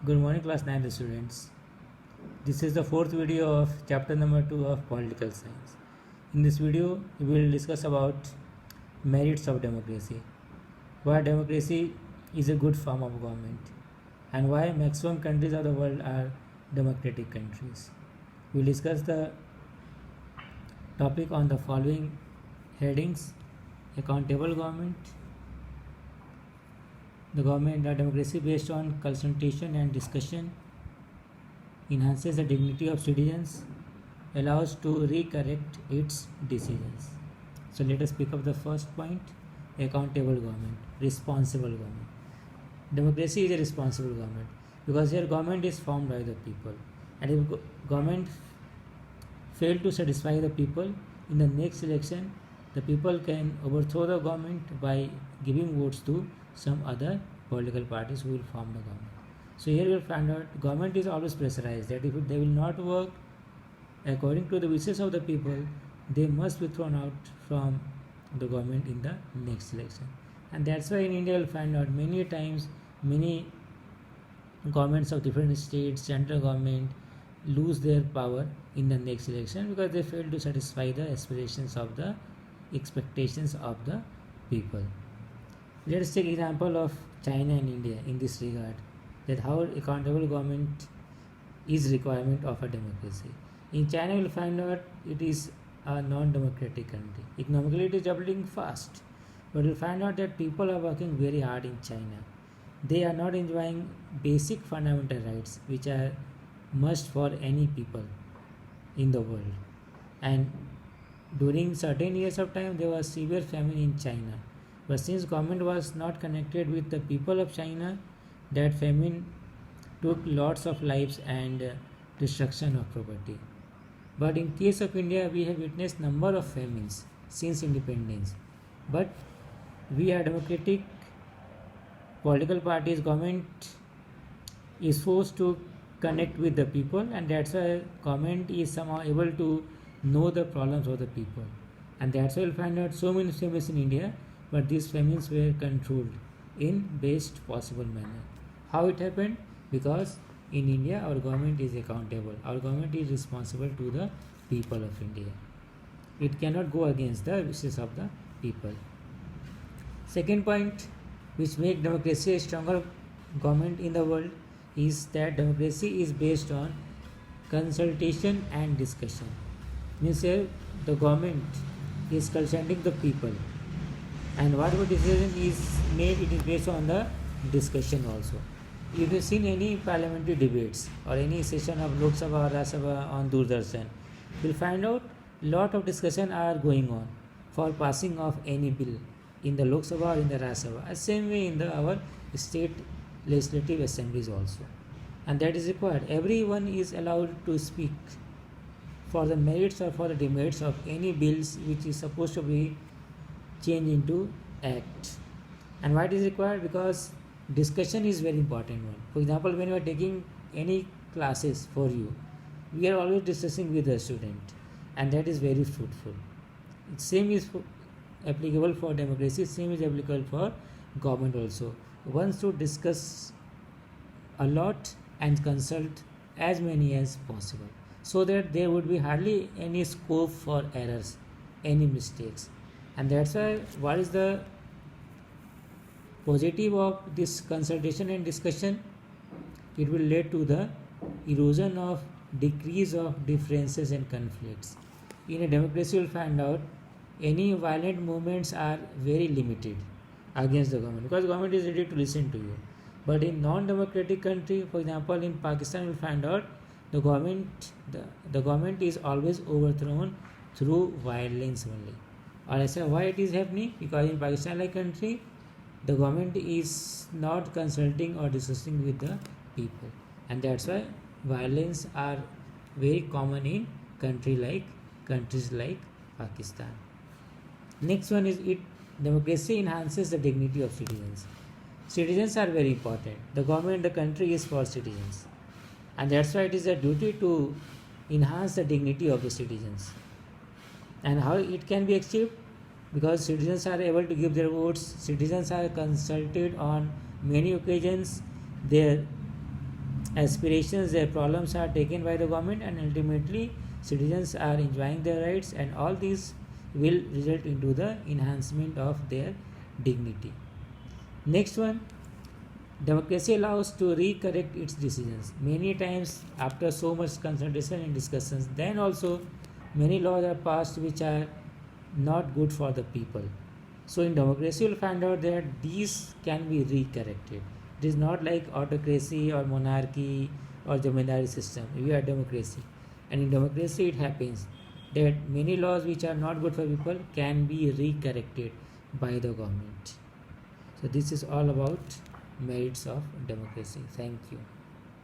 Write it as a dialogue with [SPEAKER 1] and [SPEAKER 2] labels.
[SPEAKER 1] Good morning, class 9 students. This is the fourth video of chapter number 2 of political science. In this video, we will discuss about merits of democracy, why democracy is a good form of government, and why maximum countries of the world are democratic countries. We will discuss the topic on the following headings: accountable government, the democracy based on consultation and discussion, enhances the dignity of citizens, allows to recorrect its decisions. So let us pick up the first point: accountable government, responsible government. Democracy is a responsible government because here government is formed by the people, and if government fail to satisfy the people in the next election, the people can overthrow the government by giving votes to some other political parties who will form the government. So here we will find out government is always pressurized that if they will not work according to the wishes of the people, they must be thrown out from the government in the next election. And that's why in India you'll find out many times many governments of different states, central government lose their power in the next election because they fail to satisfy the aspirations of the expectations of the people. Let us take example of China and India in this regard, that how accountable government is requirement of a democracy. In China, you will find out it is a non-democratic country. Economically, it is developing fast, but you will find out that people are working very hard in China. They are not enjoying basic fundamental rights, which are must for any people in the world. And during certain years of time, there was severe famine in China. But since government was not connected with the people of China, that famine took lots of lives and destruction of property. But in case of India, we have witnessed number of famines since independence. But we are democratic political parties. Government is forced to connect with the people, and that's why government is somehow able to know the problems of the people. And that's why you'll find out so many famines in India, but these famines were controlled in best possible manner. How it happened? Because in India our government is accountable. Our government is responsible to the people of India. It cannot go against the wishes of the people. Second point which make democracy a stronger government in the world is that democracy is based on consultation and discussion. Means here the government is consulting the people, and whatever decision is made, it is based on the discussion also. If you seen any parliamentary debates or any session of Lok Sabha or Rajya Sabha on Doordarshan, you will find out lot of discussion are going on for passing of any bill in the Lok Sabha or in the Rajya Sabha. Same way in our state legislative assemblies also, and that is required. Everyone is allowed to speak for the merits or for the demerits of any bills which is supposed to be changed into act. And why it is required? Because discussion is very important one. For example, when you are taking any classes for you, we are always discussing with the student, and that is very fruitful. Same is applicable for democracy, same is applicable for government also. One should discuss a lot and consult as many as possible, so that there would be hardly any scope for errors, any mistakes. And that's why what is the positive of this consultation and discussion? It will lead to the erosion of decrease of differences and conflicts. In a democracy, you will find out any violent movements are very limited against the government because government is ready to listen to you. But in non-democratic country, for example in Pakistan, you will find out the government is always overthrown through violence only. Or I say why it is happening? Because in Pakistan like country, the government is not consulting or discussing with the people, and that's why violence are very common in countries like Pakistan. Next one is democracy enhances the dignity of citizens. Citizens are very important. The government, the country is for citizens, and that's why it is a duty to enhance the dignity of the citizens. And how it can be achieved? Because citizens are able to give their votes, citizens are consulted on many occasions, their aspirations, their problems are taken by the government, and ultimately citizens are enjoying their rights, and all these will result into the enhancement of their dignity. Next one, democracy allows to recorrect its decisions. Many times after so much consultation and discussions, then also many laws are passed which are not good for the people. So in democracy you will find out that these can be recorrected. It is not like autocracy or monarchy or zamindari system. We are democracy, and in democracy it happens that many laws which are not good for people can be recorrected by the government. So this is all about merits of democracy. Thank you.